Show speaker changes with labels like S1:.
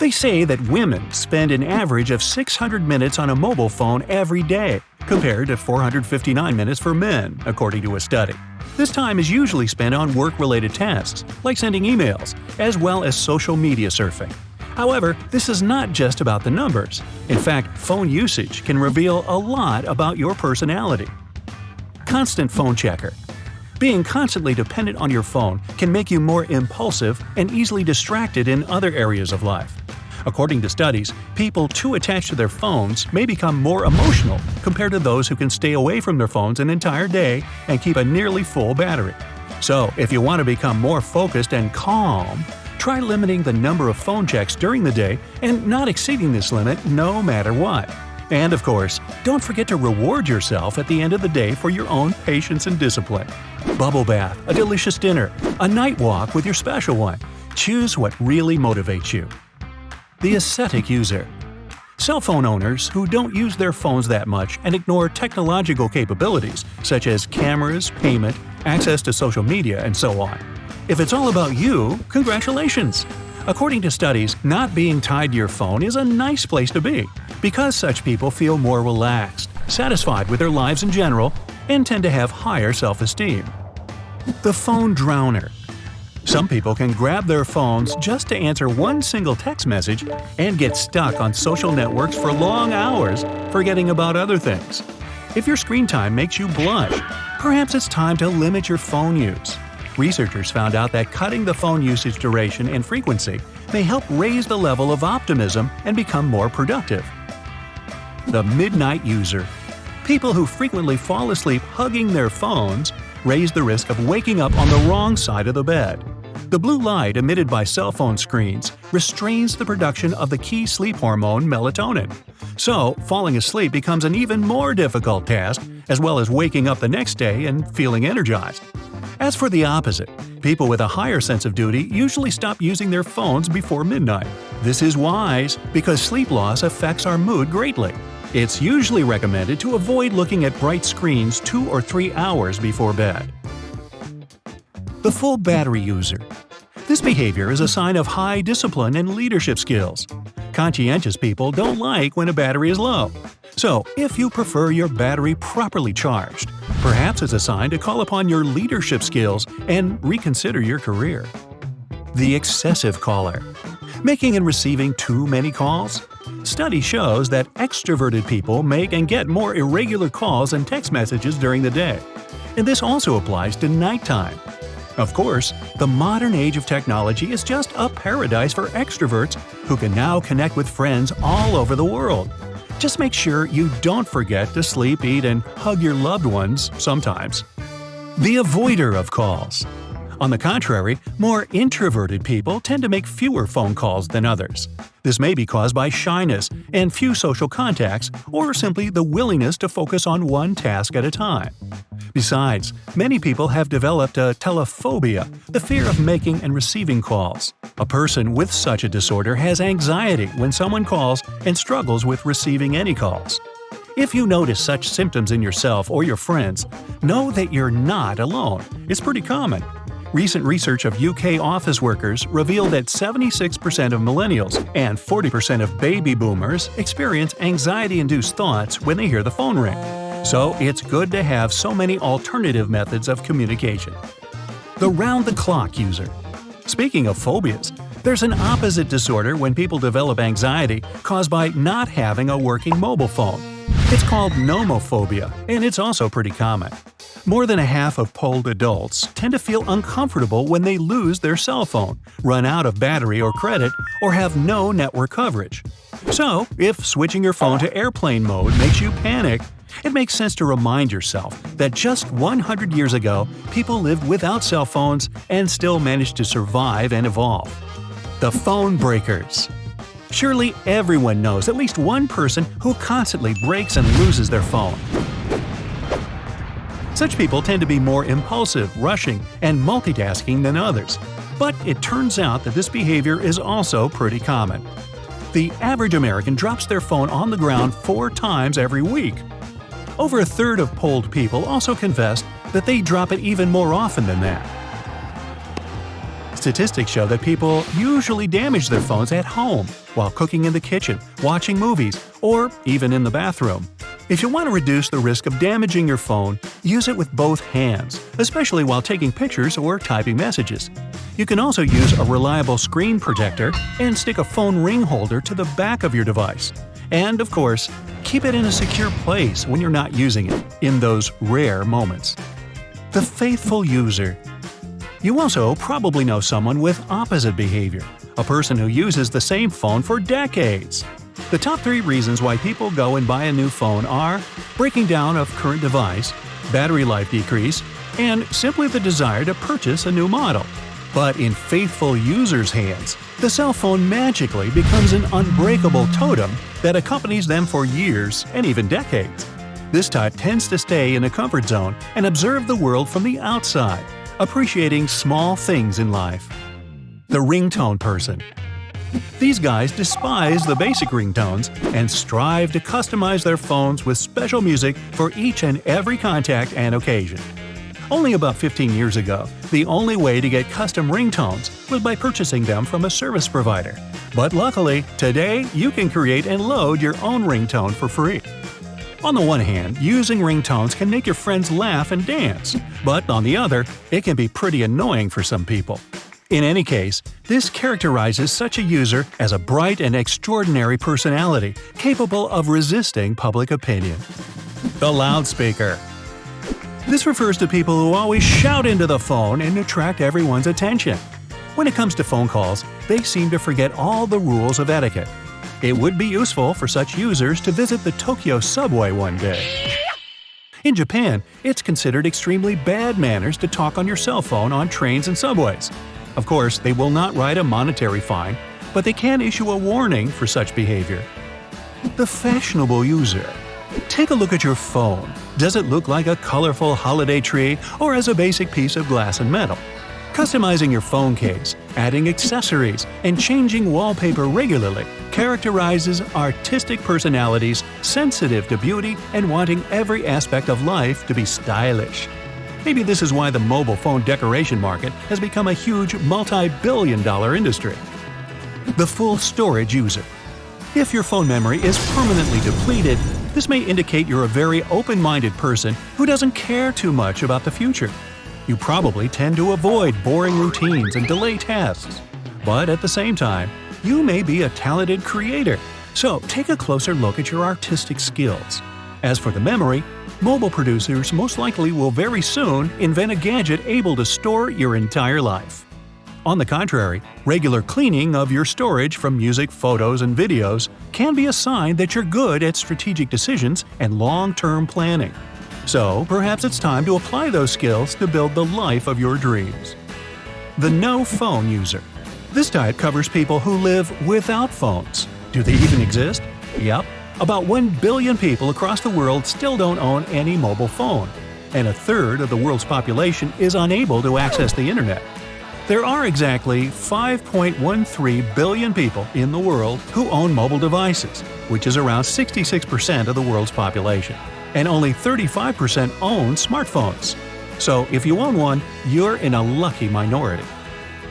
S1: They say that women spend an average of 600 minutes on a mobile phone every day, compared to 459 minutes for men, according to a study. This time is usually spent on work-related tasks, like sending emails, as well as social media surfing. However, this is not just about the numbers. In fact, phone usage can reveal a lot about your personality. Constant phone checker. Being constantly dependent on your phone can make you more impulsive and easily distracted in other areas of life. According to studies, people too attached to their phones may become more emotional compared to those who can stay away from their phones an entire day and keep a nearly full battery. So, if you want to become more focused and calm, try limiting the number of phone checks during the day and not exceeding this limit no matter what. And of course, don't forget to reward yourself at the end of the day for your own patience and discipline. Bubble bath, a delicious dinner, a night walk with your special one. Choose what really motivates you. The ASCETIC user. Cell phone owners who don't use their phones that much and ignore technological capabilities such as cameras, payment, access to social media, and so on. If it's all about you, congratulations! According to studies, not being tied to your phone is a nice place to be, because such people feel more relaxed, satisfied with their lives in general, and tend to have higher self-esteem. The phone drowner. Some people can grab their phones just to answer one single text message and get stuck on social networks for long hours, forgetting about other things. If your screen time makes you blush, perhaps it's time to limit your phone use. Researchers found out that cutting the phone usage duration and frequency may help raise the level of optimism and become more productive. The midnight user. People who frequently fall asleep hugging their phones raise the risk of waking up on the wrong side of the bed. The blue light emitted by cell phone screens restrains the production of the key sleep hormone melatonin. So, falling asleep becomes an even more difficult task, as well as waking up the next day and feeling energized. As for the opposite, people with a higher sense of duty usually stop using their phones before midnight. This is wise because sleep loss affects our mood greatly. It's usually recommended to avoid looking at bright screens 2 or 3 hours before bed. The full battery user. This behavior is a sign of high discipline and leadership skills. Conscientious people don't like when a battery is low. So, if you prefer your battery properly charged, perhaps it's a sign to call upon your leadership skills and reconsider your career. The excessive caller. Making and receiving too many calls? Study shows that extroverted people make and get more irregular calls and text messages during the day. And this also applies to nighttime. Of course, the modern age of technology is just a paradise for extroverts who can now connect with friends all over the world. Just make sure you don't forget to sleep, eat, and hug your loved ones sometimes. The avoider of calls. On the contrary, more introverted people tend to make fewer phone calls than others. This may be caused by shyness and few social contacts, or simply the willingness to focus on one task at a time. Besides, many people have developed a telephobia, the fear of making and receiving calls. A person with such a disorder has anxiety when someone calls and struggles with receiving any calls. If you notice such symptoms in yourself or your friends, know that you're not alone. It's pretty common. Recent research of UK office workers revealed that 76% of millennials and 40% of baby boomers experience anxiety-induced thoughts when they hear the phone ring. So it's good to have so many alternative methods of communication. The round-the-clock user. Speaking of phobias, there's an opposite disorder when people develop anxiety caused by not having a working mobile phone. It's called nomophobia, and it's also pretty common. More than a half of polled adults tend to feel uncomfortable when they lose their cell phone, run out of battery or credit, or have no network coverage. So, if switching your phone to airplane mode makes you panic, it makes sense to remind yourself that just 100 years ago, people lived without cell phones and still managed to survive and evolve. The phone breakers. Surely everyone knows at least one person who constantly breaks and loses their phone. Such people tend to be more impulsive, rushing, and multitasking than others. But it turns out that this behavior is also pretty common. The average American drops their phone on the ground 4 times every week. Over a third of polled people also confessed that they drop it even more often than that. Statistics show that people usually damage their phones at home, while cooking in the kitchen, watching movies, or even in the bathroom. If you want to reduce the risk of damaging your phone, use it with both hands, especially while taking pictures or typing messages. You can also use a reliable screen protector and stick a phone ring holder to the back of your device. And, of course, keep it in a secure place when you're not using it, in those rare moments. The faithful user. You also probably know someone with opposite behavior, a person who uses the same phone for decades. The top 3 reasons why people go and buy a new phone are breaking down of current device, battery life decrease, and simply the desire to purchase a new model. But in faithful users' hands, the cell phone magically becomes an unbreakable totem that accompanies them for years and even decades. This type tends to stay in a comfort zone and observe the world from the outside, appreciating small things in life. The ringtone person. These guys despise the basic ringtones and strive to customize their phones with special music for each and every contact and occasion. Only about 15 years ago, the only way to get custom ringtones was by purchasing them from a service provider. But luckily, today you can create and load your own ringtone for free. On the one hand, using ringtones can make your friends laugh and dance, but on the other, it can be pretty annoying for some people. In any case, this characterizes such a user as a bright and extraordinary personality capable of resisting public opinion. The loudspeaker. This refers to people who always shout into the phone and attract everyone's attention. When it comes to phone calls, they seem to forget all the rules of etiquette. It would be useful for such users to visit the Tokyo subway one day. In Japan, it's considered extremely bad manners to talk on your cell phone on trains and subways. Of course, they will not write a monetary fine, but they can issue a warning for such behavior. The fashionable user. Take a look at your phone. Does it look like a colorful holiday tree or as a basic piece of glass and metal? Customizing your phone case, adding accessories, and changing wallpaper regularly characterizes artistic personalities sensitive to beauty and wanting every aspect of life to be stylish. Maybe this is why the mobile phone decoration market has become a huge multi-billion-dollar industry. The full storage user. If your phone memory is permanently depleted, this may indicate you're a very open-minded person who doesn't care too much about the future. You probably tend to avoid boring routines and delay tasks. But at the same time, you may be a talented creator, so take a closer look at your artistic skills. As for the memory, mobile producers most likely will very soon invent a gadget able to store your entire life. On the contrary, regular cleaning of your storage from music, photos, and videos can be a sign that you're good at strategic decisions and long-term planning. So, perhaps it's time to apply those skills to build the life of your dreams. The no-phone user. This type covers people who live without phones. Do they even exist? Yep. About 1 billion people across the world still don't own any mobile phone, and a third of the world's population is unable to access the internet. There are exactly 5.13 billion people in the world who own mobile devices, which is around 66% of the world's population, and only 35% own smartphones. So if you own one, you're in a lucky minority.